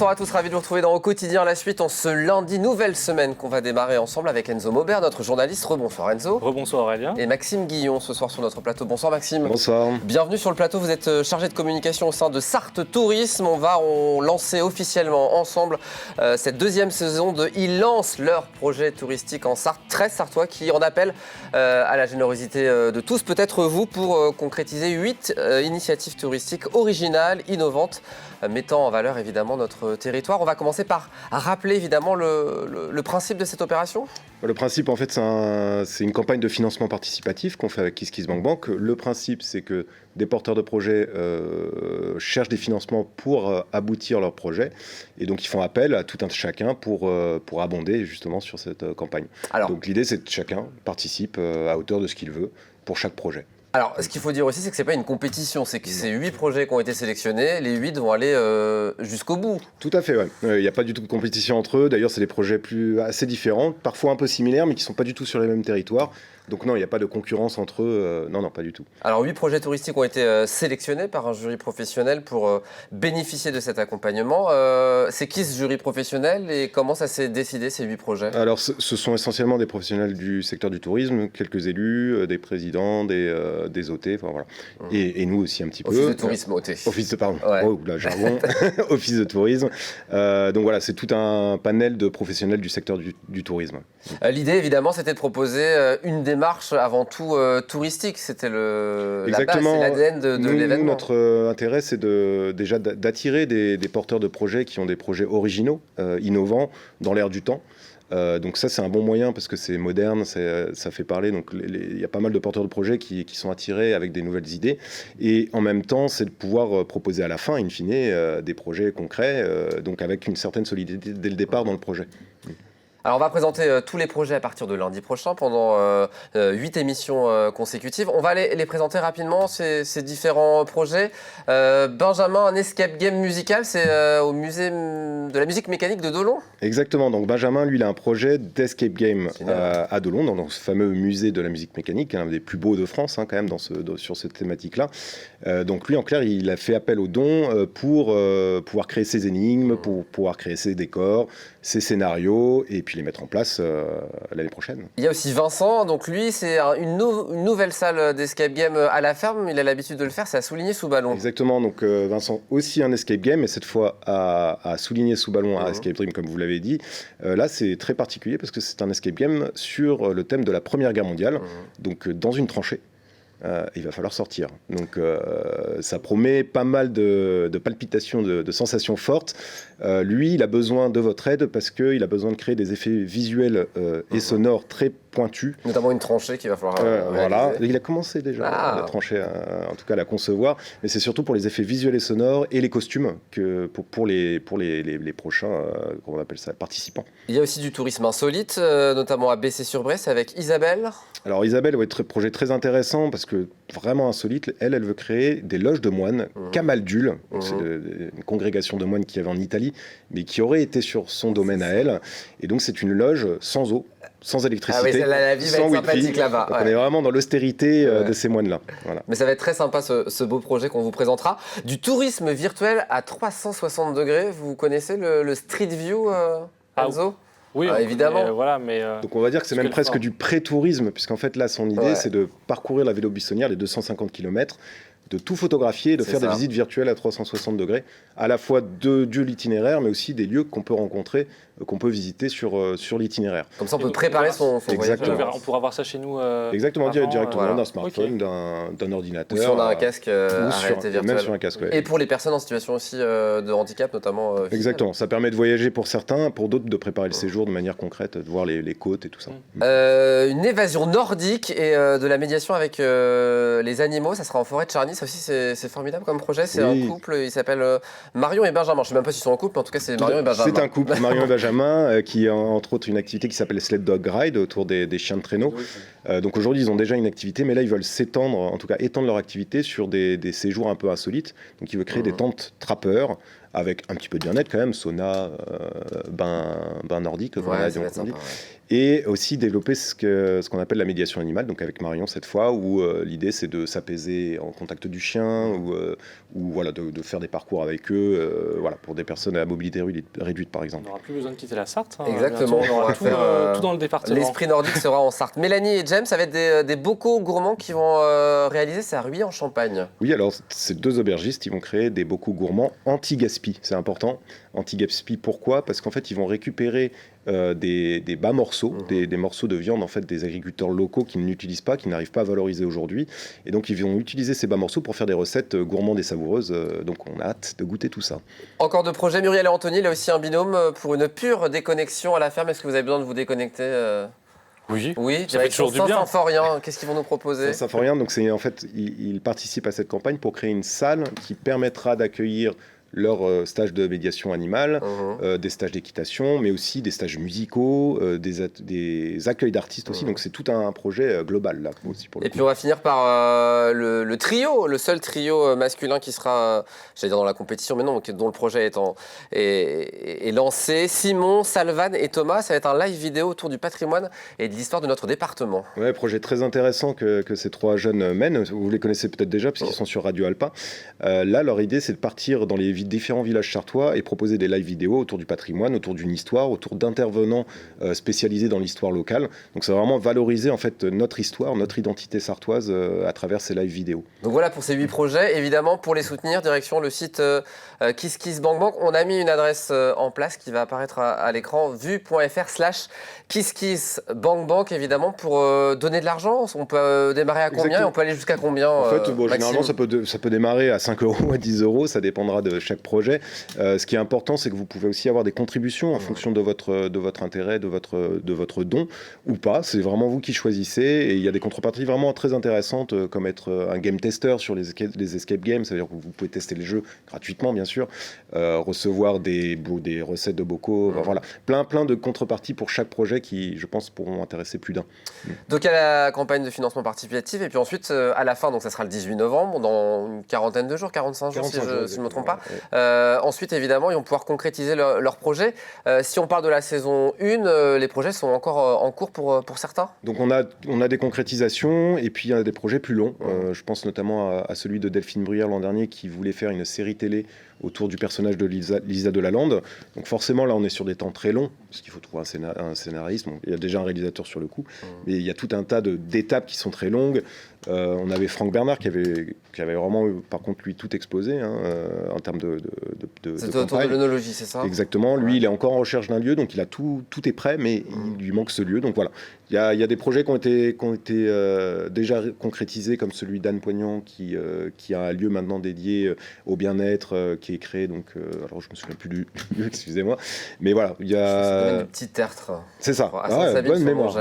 Bonsoir à tous, ravi de vous retrouver dans Au Quotidien la suite en ce lundi, nouvelle semaine qu'on va démarrer ensemble avec Enzo Maubert, notre journaliste. Rebonsoir Enzo. Rebonsoir Aurélien. Et Maxime Guillon ce soir sur notre plateau. Bonsoir Maxime. Bonsoir. Bienvenue sur le plateau, vous êtes chargé de communication au sein de Sarthe Tourisme. On va lancer officiellement ensemble cette deuxième saison de Ils lancent leur projet touristique en Sarthe, 13 Sartois qui en appellent à la générosité de tous, peut-être vous, pour concrétiser 8 initiatives touristiques originales, innovantes, mettant en valeur évidemment notre territoire. On va commencer par rappeler évidemment le principe de cette opération. Le principe, en fait, c'est une campagne de financement participatif qu'on fait avec KissKissBankBank. Le principe, c'est que des porteurs de projets cherchent des financements pour aboutir leur projet. Et donc, ils font appel à tout un chacun pour abonder justement sur cette campagne. Donc, l'idée, c'est que chacun participe à hauteur de ce qu'il veut pour chaque projet. Alors, ce qu'il faut dire aussi, c'est que ce n'est pas une compétition, c'est que c'est 8 projets qui ont été sélectionnés, les 8 vont aller jusqu'au bout. Tout à fait, oui. Il n'y a pas du tout de compétition entre eux. D'ailleurs, c'est des projets assez différents, parfois un peu similaires, mais qui ne sont pas du tout sur les mêmes territoires. Donc non, il n'y a pas de concurrence entre eux, non, pas du tout. Alors 8 projets touristiques ont été sélectionnés par un jury professionnel pour bénéficier de cet accompagnement. C'est qui ce jury professionnel et comment ça s'est décidé ces 8 projets ? Alors ce sont essentiellement des professionnels du secteur du tourisme, quelques élus, des présidents, des OT, enfin voilà. Et nous aussi un petit peu. Office de tourisme, OT. Pardon, ouais. Oh là, jargon. Office de tourisme. Donc voilà, c'est tout un panel de professionnels du secteur du tourisme. L'idée évidemment c'était de proposer une démarche avant tout touristique, c'était la base, c'est l'ADN de l'événement. Notre intérêt, c'est déjà d'attirer des porteurs de projets qui ont des projets originaux, innovants, dans l'air du temps. Donc ça, c'est un bon moyen parce que c'est moderne, ça fait parler. Donc il y a pas mal de porteurs de projets qui sont attirés avec des nouvelles idées. Et en même temps, c'est de pouvoir proposer à la fin, in fine, des projets concrets, donc avec une certaine solidité dès le départ dans le projet. Alors on va présenter tous les projets à partir de lundi prochain pendant 8 émissions consécutives. On va les présenter rapidement, ces différents projets. Benjamin, un escape game musical, c'est au musée de la musique mécanique de Dolon. Exactement, donc Benjamin, lui, il a un projet d'escape game à Dolon, dans ce fameux musée de la musique mécanique, un des plus beaux de France quand même sur cette thématique-là. Donc lui, en clair, il a fait appel aux dons pour pouvoir créer ses énigmes, pour pouvoir créer ses décors, ses scénarios, et puis les mettre en place l'année prochaine. Il y a aussi Vincent, donc lui c'est une nouvelle salle d'escape game à la ferme, il a l'habitude de le faire, c'est à Souligné-sous-Ballon. Exactement, donc Vincent aussi un escape game, mais cette fois à Souligné-sous-Ballon, à Escape Dream comme vous l'avez dit. Là c'est très particulier parce que c'est un escape game sur le thème de la Première Guerre mondiale, donc dans une tranchée. Il va falloir sortir. Donc ça promet pas mal de palpitations, de sensations fortes. Lui, il a besoin de votre aide parce qu'il a besoin de créer des effets visuels et sonores très pointus. Notamment une tranchée qu'il va falloir voilà. Il a commencé déjà la tranchée, en tout cas à la concevoir. Mais c'est surtout pour les effets visuels et sonores et les costumes pour les prochains, comment on appelle ça, participants. Il y a aussi du tourisme insolite, notamment à Bessé-sur-Bresse avec Isabelle. Alors Isabelle, projet très intéressant parce que vraiment insolite, elle veut créer des loges de moines, Camaldule, c'est une congrégation de moines qu'il y avait en Italie, mais qui aurait été sur son domaine à elle. Et donc c'est une loge sans eau, sans électricité, la vie va sans être sympathique wifi. là-bas. Donc on est vraiment dans l'austérité de ces moines-là. Voilà. Mais ça va être très sympa ce beau projet qu'on vous présentera. Du tourisme virtuel à 360 degrés, vous connaissez le Street View, Enzo ? Oui, évidemment. Donc on va dire que c'est même presque du pré-tourisme, puisqu'en fait là son idée c'est de parcourir la vélo buissonnière, les 250 km, de tout photographier, de faire des visites virtuelles à 360 degrés, à la fois de l'itinéraire, mais aussi des lieux qu'on peut rencontrer, qu'on peut visiter sur l'itinéraire. Comme ça on peut préparer son voyage. On pourra voir ça chez nous exactement, directement d'un smartphone, d'un ordinateur. Ou si on a un casque à réalité virtuelle. Même sur un casque, Et pour les personnes en situation aussi de handicap, notamment. Exactement, ça permet de voyager pour certains, pour d'autres de préparer le séjour de manière concrète, de voir les côtes et tout ça. Une évasion nordique et de la médiation avec les animaux, ça sera en forêt de Charny. Ça aussi c'est formidable comme projet, c'est un couple, il s'appelle Marion et Benjamin. Je ne sais même pas s'ils sont en couple, mais en tout cas c'est Marion et Benjamin. C'est un couple, Marion et Benjamin, qui a entre autres une activité qui s'appelle Sled Dog Ride autour des chiens de traîneau. Donc aujourd'hui ils ont déjà une activité, mais là ils veulent s'étendre, en tout cas étendre leur activité sur des séjours un peu insolites. Donc ils veulent créer des tentes trappeurs avec un petit peu de bien-être quand même, sauna, bain nordique, comme on dit. Et aussi développer ce qu'on appelle la médiation animale, donc avec Marion cette fois, où l'idée c'est de s'apaiser en contact du chien, ou voilà, de faire des parcours avec eux, voilà, pour des personnes à mobilité réduite par exemple. On n'aura plus besoin de quitter la Sarthe. Exactement, bientôt, on aura tout dans le département. L'esprit nordique sera en Sarthe. Mélanie et James, ça va être des bocaux gourmands qui vont réaliser, c'est à Ruy en Champagne. Oui, alors ces deux aubergistes, ils vont créer des bocaux gourmands anti-gaspi, c'est important. Anti-gaspi, pourquoi ? Parce qu'en fait, ils vont récupérer des bas morceaux, des morceaux de viande en fait des agriculteurs locaux qui n'utilisent pas, qui n'arrivent pas à valoriser aujourd'hui. Et donc, ils vont utiliser ces bas morceaux pour faire des recettes gourmandes et savoureuses. Donc, on a hâte de goûter tout ça. Encore de projets, Muriel et Anthony, là aussi un binôme pour une pure déconnexion à la ferme. Est-ce que vous avez besoin de vous déconnecter Oui, oui, ça fait toujours du bien. Saint-Symphorien, qu'est-ce qu'ils vont nous proposer ? Saint-Symphorien, donc c'est en fait, ils participent à cette campagne pour créer une salle qui permettra d'accueillir leurs stages de médiation animale, des stages d'équitation, mais aussi des stages musicaux, des accueils d'artistes aussi. Donc c'est tout un projet global là aussi pour le coup. Puis on va finir par le trio, le seul trio masculin qui sera, j'allais dire dans la compétition, mais non, dont le projet est lancé. Simon, Salvan et Thomas, ça va être un live vidéo autour du patrimoine et de l'histoire de notre département. Ouais, projet très intéressant que ces trois jeunes mènent. Vous les connaissez peut-être déjà puisqu'ils sont sur Radio Alpa. Là, leur idée, c'est de partir dans les différents villages sartois et proposer des live vidéo autour du patrimoine, autour d'une histoire, autour d'intervenants spécialisés dans l'histoire locale. Donc c'est vraiment valoriser en fait notre histoire, notre identité sartoise à travers ces live vidéo. Donc voilà pour ces 8 projets. Évidemment, pour les soutenir, direction le site KissKissBankBank. On a mis une adresse en place qui va apparaître à l'écran, vue.fr/KissKissBankBank, évidemment, pour donner de l'argent. On peut démarrer à combien? Exactement. Et on peut aller jusqu'à combien? En fait, généralement, ça peut démarrer à 5 €, à 10 €, ça dépendra de chaque projet. Ce qui est important, c'est que vous pouvez aussi avoir des contributions en fonction de votre intérêt, de votre don ou pas. C'est vraiment vous qui choisissez. Et il y a des contreparties vraiment très intéressantes, comme être un game tester sur les escape games. Ça veut dire que vous pouvez tester les jeux gratuitement, bien sûr, recevoir des recettes de bocaux. Voilà, plein de contreparties pour chaque projet qui, je pense, pourront intéresser plus d'un. Donc il y a la campagne de financement participatif et puis ensuite à la fin, donc ça sera le 18 novembre, dans une quarantaine de jours, 45 jours si je ne me trompe pas. Ensuite évidemment ils vont pouvoir concrétiser leur projet. Si on parle de la saison 1, les projets sont encore en cours pour certains. Donc on a des concrétisations et puis il y a des projets plus longs. Je pense notamment à celui de Delphine Bruyère l'an dernier qui voulait faire une série télé autour du personnage de Lisa Delalande. Donc forcément, là, on est sur des temps très longs, parce qu'il faut trouver un scénariste. Bon, il y a déjà un réalisateur sur le coup, mais il y a tout un tas d'étapes qui sont très longues. On avait Franck Bernard qui avait vraiment, par contre, lui, tout explosé en termes de c'est autour de l'œnologie, c'est ça? Exactement. Lui, il est encore en recherche d'un lieu, donc tout est prêt, mais il lui manque ce lieu. Donc voilà, il y a des projets qui ont été déjà concrétisés, comme celui d'Anne Poignant, qui a un lieu maintenant dédié au bien-être, qui est créé. Donc, alors je me souviens plus du lieu, excusez-moi, mais voilà, il y a. Du petit tertre. C'est ça. Bonne mémoire.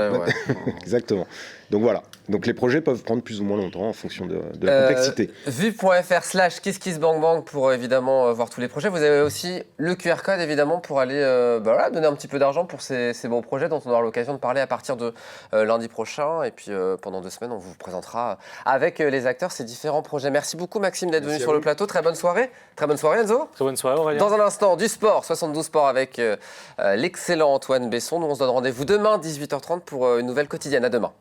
Exactement. Donc voilà. Donc les projets peuvent prendre plus ou moins longtemps en fonction de la complexité. Vue.fr/KissKissBankBank pour évidemment voir tous les projets. Vous avez aussi le QR code évidemment pour aller donner un petit peu d'argent pour ces beaux projets dont on aura l'occasion de parler à partir de lundi prochain. Et puis pendant 2 semaines, on vous présentera avec les acteurs ces différents projets. Merci beaucoup Maxime d'être venu sur le plateau. Très bonne soirée. Très bonne soirée Enzo. Très bonne soirée Aurélien. Dans un instant, du sport, 72 Sport avec l'excellent Antoine Besson. Nous on se donne rendez-vous demain 18h30 pour une nouvelle quotidienne. À demain.